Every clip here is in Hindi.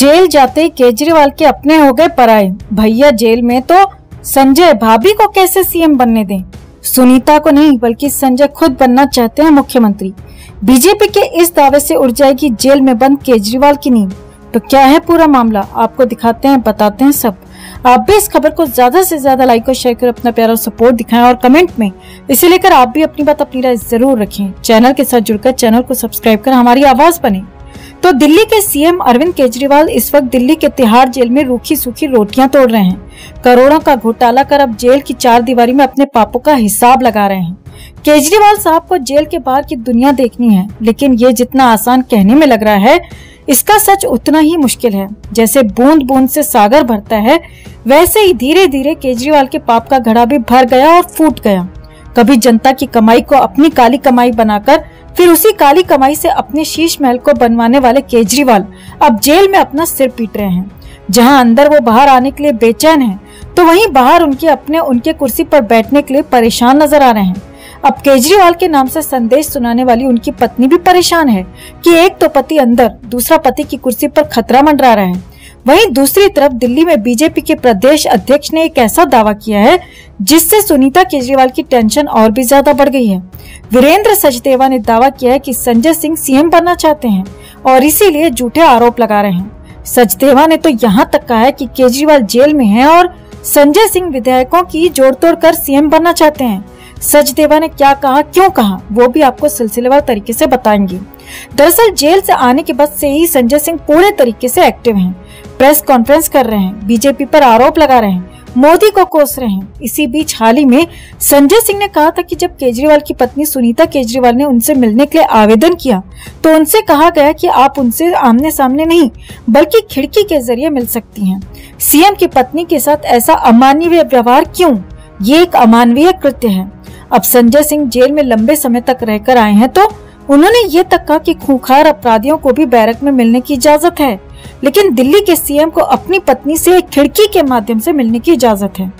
जेल जाते केजरीवाल के अपने हो गए पराए। भैया जेल में तो संजय भाभी को कैसे सीएम बनने दें। सुनीता को नहीं बल्कि संजय खुद बनना चाहते हैं मुख्यमंत्री। बीजेपी के इस दावे से उड़ जाएगी जेल में बंद केजरीवाल की नींद। तो क्या है पूरा मामला, आपको दिखाते हैं, बताते हैं सब। आप भी इस खबर को ज्यादा से ज्यादा लाइक और शेयर कर अपना प्यारा सपोर्ट दिखाएं और कमेंट में इसे लेकर आप भी अपनी बात अपनी राय जरूर रखें। चैनल के साथ जुड़कर चैनल को सब्सक्राइब कर हमारी आवाज बने। तो दिल्ली के सीएम अरविंद केजरीवाल इस वक्त दिल्ली के तिहाड़ जेल में रूखी सूखी रोटियां तोड़ रहे हैं। करोड़ों का घोटाला कर अब जेल की चार दीवारी में अपने पापों का हिसाब लगा रहे हैं। केजरीवाल साहब को जेल के बाहर की दुनिया देखनी है, लेकिन ये जितना आसान कहने में लग रहा है, इसका सच उतना ही मुश्किल है। जैसे बूंद बूंद से सागर भरता है, वैसे ही धीरे धीरे केजरीवाल के पाप का घड़ा भी भर गया और फूट गया। कभी जनता की कमाई को अपनी काली कमाई बनाकर फिर उसी काली कमाई से अपने शीश महल को बनवाने वाले केजरीवाल अब जेल में अपना सिर पीट रहे हैं। जहां अंदर वो बाहर आने के लिए बेचैन हैं, तो वहीं बाहर उनके कुर्सी पर बैठने के लिए परेशान नजर आ रहे हैं। अब केजरीवाल के नाम से संदेश सुनाने वाली उनकी पत्नी भी परेशान है कि एक तो पति अंदर, दूसरा पति की कुर्सी पर खतरा मंडरा रहा है। वहीं दूसरी तरफ दिल्ली में बीजेपी के प्रदेश अध्यक्ष ने एक ऐसा दावा किया है जिससे सुनीता केजरीवाल की टेंशन और भी ज्यादा बढ़ गई है। वीरेंद्र सचदेवा ने दावा किया है कि संजय सिंह सीएम बनना चाहते हैं और इसीलिए झूठे आरोप लगा रहे हैं। सचदेवा ने तो यहाँ तक कहा है कि केजरीवाल जेल में है और संजय सिंह विधायकों की जोड़ तोड़ कर सीएम बनना चाहते हैं। सचदेवा ने क्या कहा, क्यों कहा, वो भी आपको सिलसिलेवार तरीके से बताएंगे। दरअसल जेल से आने के बाद से ही संजय सिंह पूरे तरीके से एक्टिव हैं। प्रेस कॉन्फ्रेंस कर रहे हैं, बीजेपी पर आरोप लगा रहे हैं, मोदी को कोस रहे हैं। इसी बीच हाल ही में संजय सिंह ने कहा था कि जब केजरीवाल की पत्नी सुनीता केजरीवाल ने उनसे मिलने के लिए आवेदन किया तो उनसे कहा गया कि आप उनसे आमने सामने नहीं बल्कि खिड़की के जरिए मिल सकती हैं। सीएम की पत्नी के साथ ऐसा अमानवीय व्यवहार क्यों? ये एक अमानवीय कृत्य है। अब संजय सिंह जेल में लंबे समय तक रहकर आए हैं तो उन्होंने ये तक कहा कि खूंखार अपराधियों को भी बैरक में मिलने की इजाजत है, लेकिन दिल्ली के सीएम को अपनी पत्नी से एक खिड़की के माध्यम से मिलने की इजाजत है।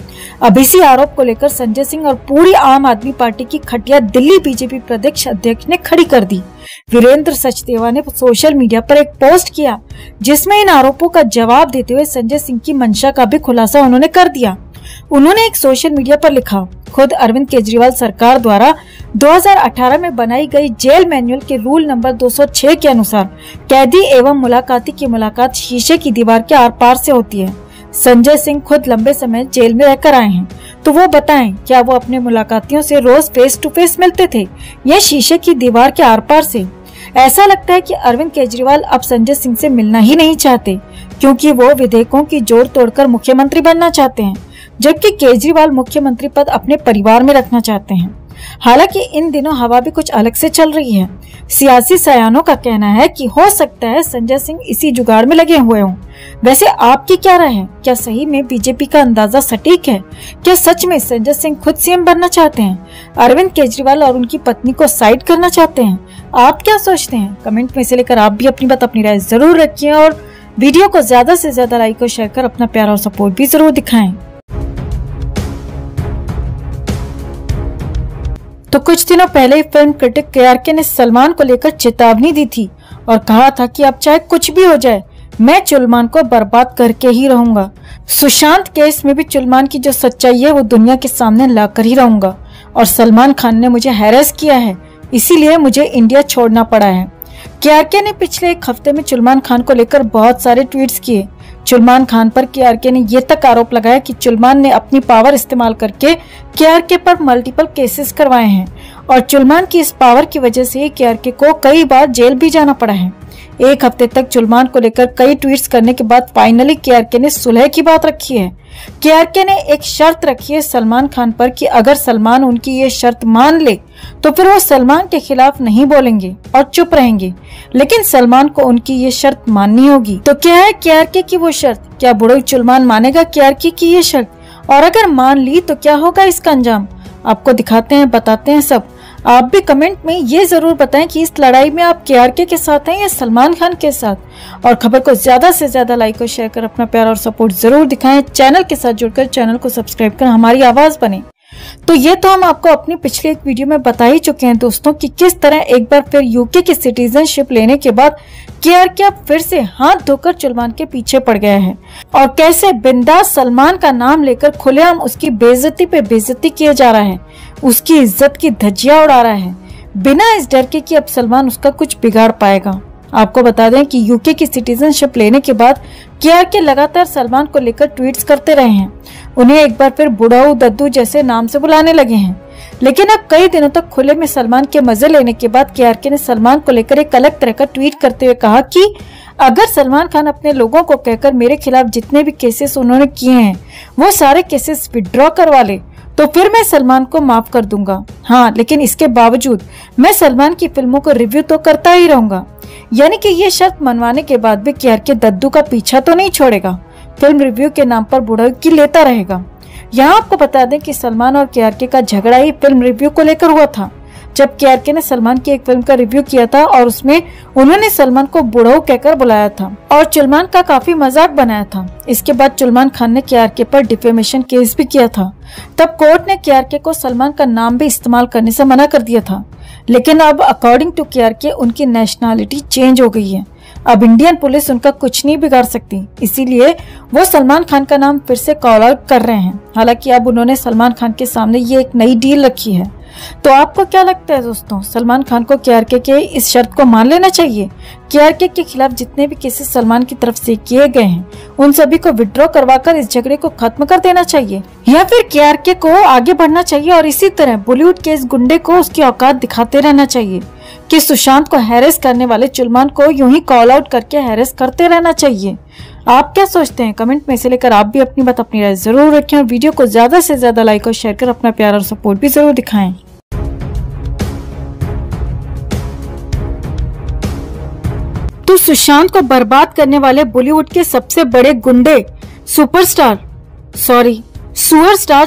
अब इसी आरोप को लेकर संजय सिंह और पूरी आम आदमी पार्टी की खटिया दिल्ली बीजेपी प्रदेश अध्यक्ष ने खड़ी कर दी। वीरेंद्र सचदेवा ने सोशल मीडिया पर एक पोस्ट किया जिसमें इन आरोपों का जवाब देते हुए संजय सिंह की मंशा का भी खुलासा उन्होंने कर दिया। उन्होंने एक सोशल मीडिया पर लिखा, खुद अरविंद केजरीवाल सरकार द्वारा 2018 में बनाई गई जेल मैनुअल के रूल नंबर 206 के अनुसार कैदी एवं मुलाकाती की मुलाकात शीशे की दीवार के आर पार से होती है। संजय सिंह खुद लंबे समय जेल में रहकर आए हैं, तो वो बताएं क्या वो अपने मुलाकातियों से रोज फेस टू फेस मिलते थे या शीशे की दीवार के आर पार से? ऐसा लगता है कि अरविंद केजरीवाल अब संजय सिंह से मिलना ही नहीं चाहते, क्योंकि वो विधेयकों की जोड़ तोड़कर मुख्यमंत्री बनना चाहते हैं, जबकि केजरीवाल मुख्यमंत्री पद अपने परिवार में रखना चाहते हैं। हालांकि इन दिनों हवा भी कुछ अलग से चल रही है। सियासी सयानों का कहना है कि हो सकता है संजय सिंह इसी जुगाड़ में लगे हुए हों। वैसे आपकी क्या राय है? क्या सही में बीजेपी का अंदाजा सटीक है? क्या सच में संजय सिंह खुद सीएम बनना चाहते हैं? अरविंद केजरीवाल और उनकी पत्नी को साइड करना चाहते हैं? आप क्या सोचते हैं? कमेंट में से लेकर आप भी अपनी बात अपनी राय जरूर रखिए और वीडियो को ज्यादा से ज्यादा लाइक और शेयर कर अपना प्यार और सपोर्ट भी जरूर दिखाएं। तो कुछ दिनों पहले फिल्म क्रिटिक केआरके ने सलमान को लेकर चेतावनी दी थी और कहा था कि अब चाहे कुछ भी हो जाए, मैं चुलमान को बर्बाद करके ही रहूंगा। सुशांत केस में भी चुलमान की जो सच्चाई है वो दुनिया के सामने लाकर ही रहूंगा और सलमान खान ने मुझे हैरेस किया है, इसीलिए मुझे इंडिया छोड़ना पड़ा है। केआरके ने पिछले एक हफ्ते में चुलमान खान को लेकर बहुत सारे ट्वीट्स किए। चुलमान खान पर केआरके ने ये तक आरोप लगाया कि चुलमान ने अपनी पावर इस्तेमाल करके केआरके पर मल्टीपल केसेस करवाए हैं और चुलमान की इस पावर की वजह से केआरके को कई बार जेल भी जाना पड़ा है। एक हफ्ते तक चुलमान को लेकर कई ट्वीट्स करने के बाद फाइनली केआरके ने सुलह की बात रखी है। केआरके ने एक शर्त रखी है सलमान खान पर कि अगर सलमान उनकी ये शर्त मान ले तो फिर वो सलमान के खिलाफ नहीं बोलेंगे और चुप रहेंगे, लेकिन सलमान को उनकी ये शर्त माननी होगी। तो क्या है केआरके की वो शर्त? क्या बुड़ोई चुलमान मानेगा केआरके की ये शर्त? और अगर मान ली तो क्या होगा इसका अंजाम? आपको दिखाते हैं, बताते हैं सब। आप भी कमेंट में ये जरूर बताएं कि इस लड़ाई में आप केआरके के साथ हैं या सलमान खान के साथ। और खबर को ज्यादा से ज्यादा लाइक और शेयर कर अपना प्यार और सपोर्ट जरूर दिखाएं। चैनल के साथ जुड़कर चैनल को सब्सक्राइब कर हमारी आवाज बने। तो ये तो हम आपको अपनी पिछली एक वीडियो में बता ही चुके हैं दोस्तों कि किस तरह एक बार फिर यूके की सिटीजनशिप लेने के बाद केआरके अब फिर से हाथ धोकर सलमान के पीछे पड़ गया है और कैसे बिंदास सलमान का नाम लेकर खुलेआम उसकी बेइज्जती पे बेइज्जती किया जा रहा है, उसकी इज्जत की धज्जियां उड़ा रहा है बिना इस डर के कि अब सलमान उसका कुछ बिगाड़ पाएगा। आपको बता दें कि यूके की सिटीजनशिप लेने के बाद केआरके लगातार सलमान को लेकर ट्वीट्स करते रहे हैं, उन्हें एक बार फिर बुढ़ाऊ दद्दू जैसे नाम से बुलाने लगे हैं। लेकिन अब कई दिनों तक खुले में सलमान के मजे लेने के बाद केआरके ने सलमान को लेकर एक अलग तरह का ट्वीट करते हुए कहा कि अगर सलमान खान अपने लोगों को कहकर मेरे खिलाफ जितने भी केसेस उन्होंने किए हैं वो सारे केसेस विड्रॉ करवा ले तो फिर मैं सलमान को माफ कर दूंगा। हाँ, लेकिन इसके बावजूद मैं सलमान की फिल्मों को रिव्यू तो करता ही रहूंगा। यानी कि ये शर्त मनवाने के बाद भी केआरके दद्दू का पीछा तो नहीं छोड़ेगा, फिल्म रिव्यू के नाम पर बुड़की लेता रहेगा। यहाँ आपको बता दें कि सलमान और केआरके का झगड़ा ही फिल्म रिव्यू को लेकर हुआ था, जब केआरके ने सलमान की एक फिल्म का रिव्यू किया था और उसमें उन्होंने सलमान को बुढ़ऊ कहकर बुलाया था और सलमान का काफी मजाक बनाया था। इसके बाद सलमान खान ने केआरके पर डिफेमेशन केस भी किया था। तब कोर्ट ने केआरके को सलमान का नाम भी इस्तेमाल करने से मना कर दिया था, लेकिन अब अकॉर्डिंग टू केआरके उनकी नेशनलिटी चेंज हो गई है। अब इंडियन पुलिस उनका कुछ नहीं बिगाड़ सकती, इसीलिए वो सलमान खान का नाम फिर से कॉल आउट कर रहे हैं। हालांकि अब उन्होंने सलमान खान के सामने ये एक नई डील रखी है। तो आपको क्या लगता है दोस्तों, सलमान खान को केआरके के इस शर्त को मान लेना चाहिए? केआरके के खिलाफ जितने भी केसेस सलमान की तरफ से किए गए हैं उन सभी को विड्रॉ करवाकर इस झगड़े को खत्म कर देना चाहिए, या फिर केआरके को आगे बढ़ना चाहिए और इसी तरह बॉलीवुड के इस गुंडे को उसकी औकात दिखाते रहना चाहिए कि सुशांत को हैरेस करने वाले सलमान को यूं ही कॉल आउट करके हैरेस करते रहना चाहिए? आप क्या सोचते हैं? कमेंट में से लेकर आप भी अपनी बात, अपनी राय जरूर रखें और वीडियो को ज्यादा से ज्यादा लाइक और शेयर कर अपना प्यार और सपोर्ट भी जरूर दिखाएं। तो सुशांत को बर्बाद करने वाले बॉलीवुड के सबसे बड़े गुंडे सुपर स्टार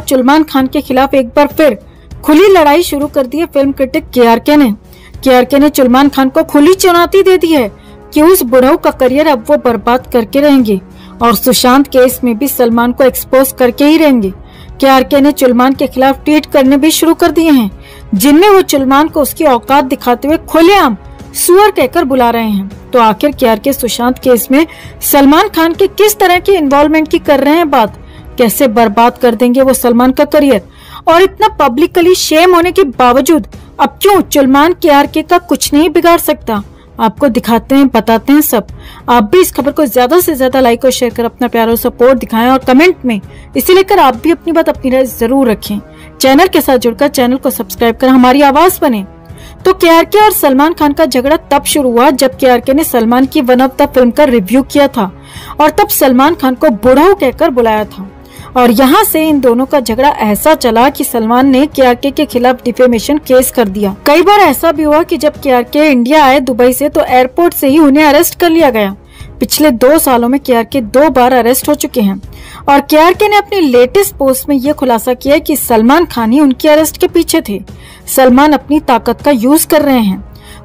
सलमान खान के खिलाफ एक बार फिर खुली लड़ाई शुरू कर दी है। फिल्म क्रिटिक केआरके ने सलमान खान को खुली चुनौती दे दी है कि उस बुढ़ऊ का करियर अब वो बर्बाद करके रहेंगे और सुशांत केस में भी सलमान को एक्सपोज करके ही रहेंगे। केआरके ने सलमान के खिलाफ ट्वीट करने भी शुरू कर दिए हैं, जिनमें वो सलमान को उसकी औकात दिखाते हुए खुलेआम सुअर कहकर बुला रहे हैं। तो आखिर केआरके सुशांत केस में सलमान खान के किस तरह की इन्वॉल्वमेंट की कर रहे हैं बात, कैसे बर्बाद कर देंगे वो सलमान का करियर, और इतना पब्लिकली शेम होने के बावजूद अब क्यों सलमान केआरके का कुछ नहीं बिगाड़ सकता? आपको दिखाते हैं, बताते हैं सब। आप भी इस खबर को ज्यादा से ज्यादा लाइक और शेयर कर अपना प्यार और सपोर्ट दिखाएं और कमेंट में इसे लेकर आप भी अपनी बात, अपनी राय जरूर रखें। चैनल के साथ जुड़कर चैनल को सब्सक्राइब कर हमारी आवाज बने। तो केआरके और सलमान खान का झगड़ा तब शुरू हुआ जब केआरके ने सलमान की वन ऑफ द फिल्म का रिव्यू किया था और तब सलमान खान को बुढ़ऊ कहकर बुलाया था और यहाँ से इन दोनों का झगड़ा ऐसा चला कि सलमान ने केआरके के खिलाफ डिफेमेशन केस कर दिया। कई बार ऐसा भी हुआ कि जब केआरके इंडिया आए दुबई से तो एयरपोर्ट से ही उन्हें अरेस्ट कर लिया गया। पिछले 2 सालों में केआरके 2 बार अरेस्ट हो चुके हैं और केआरके ने अपनी लेटेस्ट पोस्ट में ये खुलासा किया कि सलमान खान ही उनके अरेस्ट के पीछे थे। सलमान अपनी ताकत का यूज कर रहे हैं,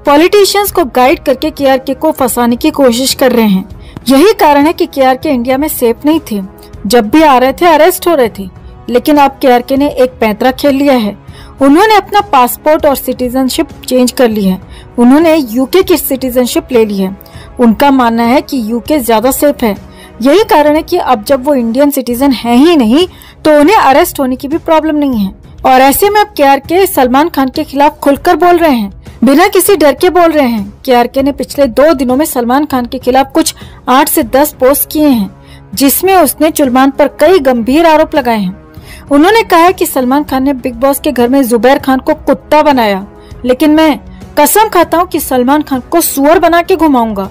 पॉलिटिशियंस को गाइड करके केआरके को फंसाने की कोशिश कर रहे हैं। यही कारण है कि केआरके इंडिया में सेफ नहीं थे, जब भी आ रहे थे अरेस्ट हो रहे थे। लेकिन अब केआरके ने एक पैंतरा खेल लिया है, उन्होंने अपना पासपोर्ट और सिटीजनशिप चेंज कर ली है, उन्होंने यूके की सिटीजनशिप ले ली है। उनका मानना है कि यूके ज्यादा सेफ है। यही कारण है कि अब जब वो इंडियन सिटीजन है ही नहीं तो उन्हें अरेस्ट होने की भी प्रॉब्लम नहीं है। और ऐसे में अब केआरके सलमान खान के खिलाफ खुलकर बोल रहे हैं, बिना किसी डर के बोल रहे हैं। केआरके ने पिछले 2 दिनों में सलमान खान के खिलाफ कुछ 8 से 10 पोस्ट किए हैं, जिसमें उसने सलमान पर कई गंभीर आरोप लगाए हैं। उन्होंने कहा है कि सलमान खान ने बिग बॉस के घर में जुबैर खान को कुत्ता बनाया, लेकिन मैं कसम खाता हूँ कि सलमान खान को सुअर बना के घुमाऊंगा।